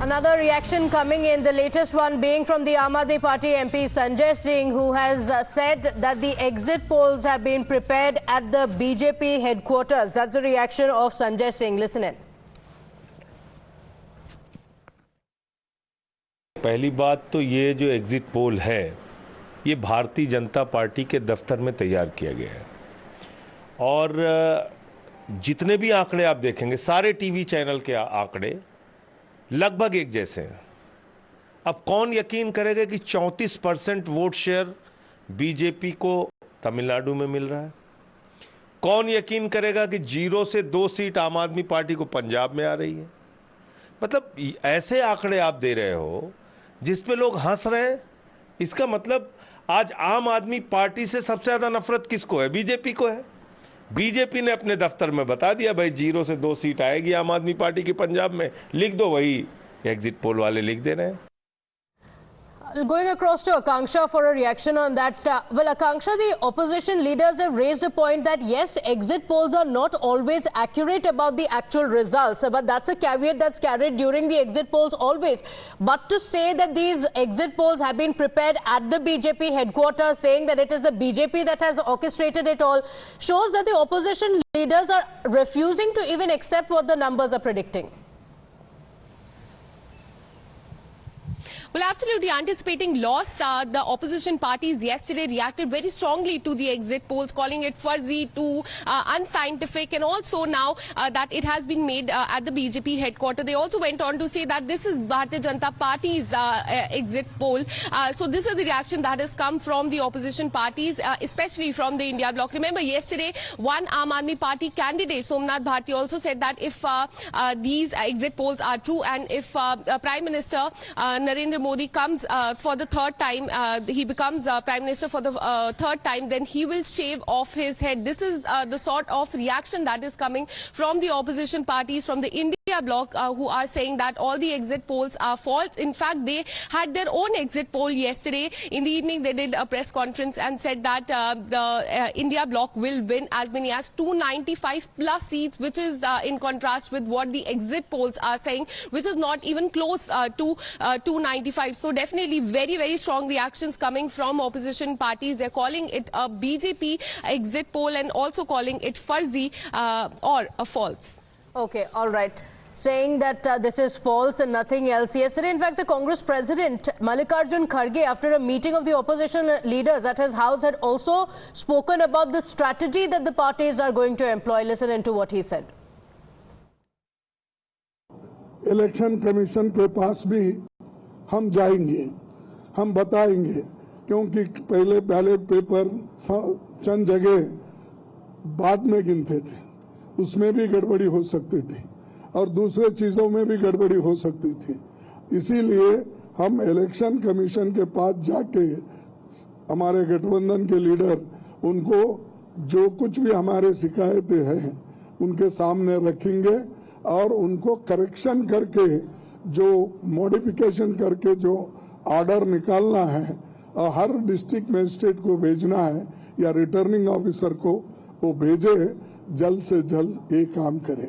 Another reaction coming in, the latest one being from the Aam Aadmi Party MP Sanjay Singh, who has said that the exit polls have been prepared at the BJP headquarters. That's the reaction of Sanjay Singh. Listen in. पहली बात तो ये जो exit poll है ये Bharatiya Janata party के दफ्तर में तैयार किया गया है और जितने भी आंकड़े आप देखेंगे सारे टीवी चैनल के आंकड़े लगभग एक जैसे हैं। अब कौन यकीन करेगा कि 34% वोट शेयर बीजेपी को तमिलनाडु में मिल रहा है? कौन यकीन करेगा कि 0 से 2 सीट आम आदमी पार्टी को पंजाब में आ रही है? मतलब ऐसे आंकड़े आप दे रहे हो जिस पे लोग हंस रहे हैं। इसका मतलब आज आम आदमी पार्टी से सबसे ज्यादा नफरत किसको है? बीजेपी को है। बीजेपी ने अपने दफ्तर में बता दिया भाई 0 से 2 सीट आएगी आम आदमी पार्टी की पंजाब में, लिख दो, वही एग्जिट पोल वाले लिख दे रहे हैं। Going across to Akanksha for a reaction on that. Well, Akanksha, the opposition leaders have raised a point that yes, exit polls are not always accurate about the actual results, but that's a caveat that's carried during the exit polls always. But to say that these exit polls have been prepared at the BJP headquarters, saying that it is the BJP that has orchestrated it all, shows that the opposition leaders are refusing to even accept what the numbers are predicting. Well, absolutely anticipating loss, the opposition parties yesterday reacted very strongly to the exit polls, calling it fuzzy, too unscientific, and also now that it has been made at the BJP headquarters. They also went on to say that this is Bharatiya Janata Party's exit poll. So this is the reaction that has come from the opposition parties, especially from the India bloc. Remember, yesterday, one Aam Aadmi Party candidate, Somnath Bharti, also said that if these exit polls are true and if Prime Minister Narendra Modi comes for the third time, he becomes Prime Minister for the third time, then he will shave off his head. This is the sort of reaction that is coming from the opposition parties, from the India bloc, who are saying that all the exit polls are false. In fact, they had their own exit poll yesterday. In the evening, they did a press conference and said that the India bloc will win as many as 295 plus seats, which is in contrast with what the exit polls are saying, which is not even close to 295. So definitely very, very strong reactions coming from opposition parties. They're calling it a BJP exit poll and also calling it fuzzy or a false. Okay, all right. Saying that this is false and nothing else. Yesterday, in fact, the Congress President Mallikarjun Kharge, after a meeting of the opposition leaders at his house, had also spoken about the strategy that the parties are going to employ. Listen into what he said. Election Commission के पास भी हम जाएंगे, हम बताएंगे, क्योंकि पहले ballot paper चंद जगह बाद में गिनते थे, उसमें भी गड़बड़ी हो सकती थी और दूसरे चीजों में भी गड़बड़ी हो सकती थी। इसीलिए हम इलेक्शन कमीशन के पास जाके हमारे गठबंधन के लीडर उनको जो कुछ भी हमारे शिकायतें हैं उनके सामने रखेंगे और उनको करेक्शन करके जो मॉडिफिकेशन करके जो ऑर्डर निकालना है हर डिस्ट्रिक्ट मजिस्ट्रेट को भेजना है या रिटर्निंग ऑफिसर को वो भेजे, जल्द से जल्द ये काम करें।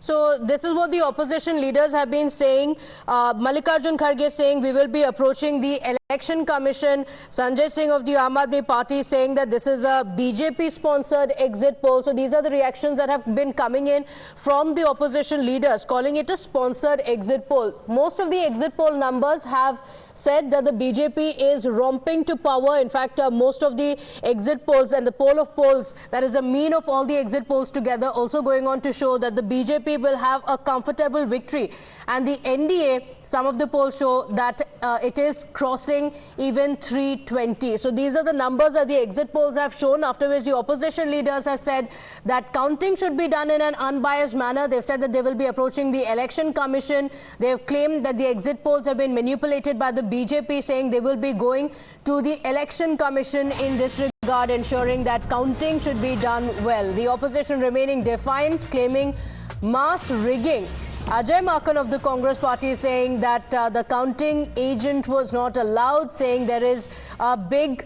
So this is what the opposition leaders have been saying. Mallikarjun Kharge saying we will be approaching the Election Commission. Sanjay Singh of the Aam Aadmi Party saying that this is a BJP-sponsored exit poll. So these are the reactions that have been coming in from the opposition leaders, calling it a sponsored exit poll. Most of the exit poll numbers have said that the BJP is romping to power. In fact, most of the exit polls and the poll of polls, that is the mean of all the exit polls together, also going on to show that the BJP will have a comfortable victory. And the NDA, some of the polls show that it is crossing even 320. So these are the numbers that the exit polls have shown, after which the opposition leaders have said that counting should be done in an unbiased manner. They've said that they will be approaching the Election Commission. They've claimed that the exit polls have been manipulated by the BJP, saying they will be going to the Election Commission in this regard, ensuring that counting should be done well. The opposition remaining defiant, claiming mass rigging. Ajay Makan of the Congress Party saying that the counting agent was not allowed, saying there is a big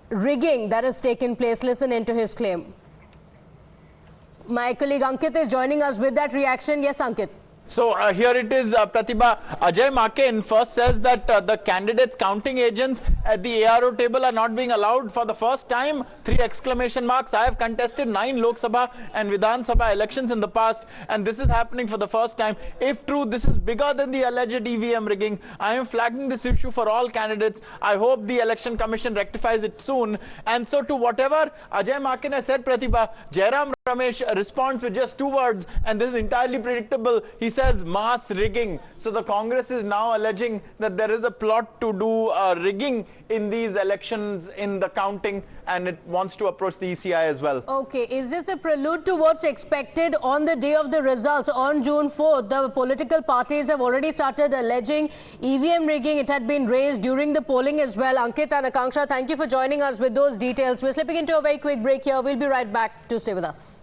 rigging that has taken place. Listen into his claim. My colleague Ankit is joining us with that reaction. Yes, Ankit. So here it is, Pratibha. Ajay Maken first says that the candidates counting agents at the ARO table are not being allowed for the first time. 3 exclamation marks. I have contested 9 Lok Sabha and Vidhan Sabha elections in the past, and this is happening for the first time. If true, this is bigger than the alleged EVM rigging. I am flagging this issue for all candidates. I hope the Election Commission rectifies it soon. And so to whatever Ajay Maken has said, Pratibha, Jairam Ramesh responds with just 2 words, and this is entirely predictable. He says mass rigging. So the Congress is now alleging that there is a plot to do rigging in these elections, in the counting, and it wants to approach the ECI as well. Okay, is this a prelude to what's expected on the day of the results on June 4th? The political parties have already started alleging EVM rigging. It had been raised during the polling as well. Ankit and Akanksha, thank you for joining us with those details. We're slipping into a very quick break here. We'll be right back. To stay with us.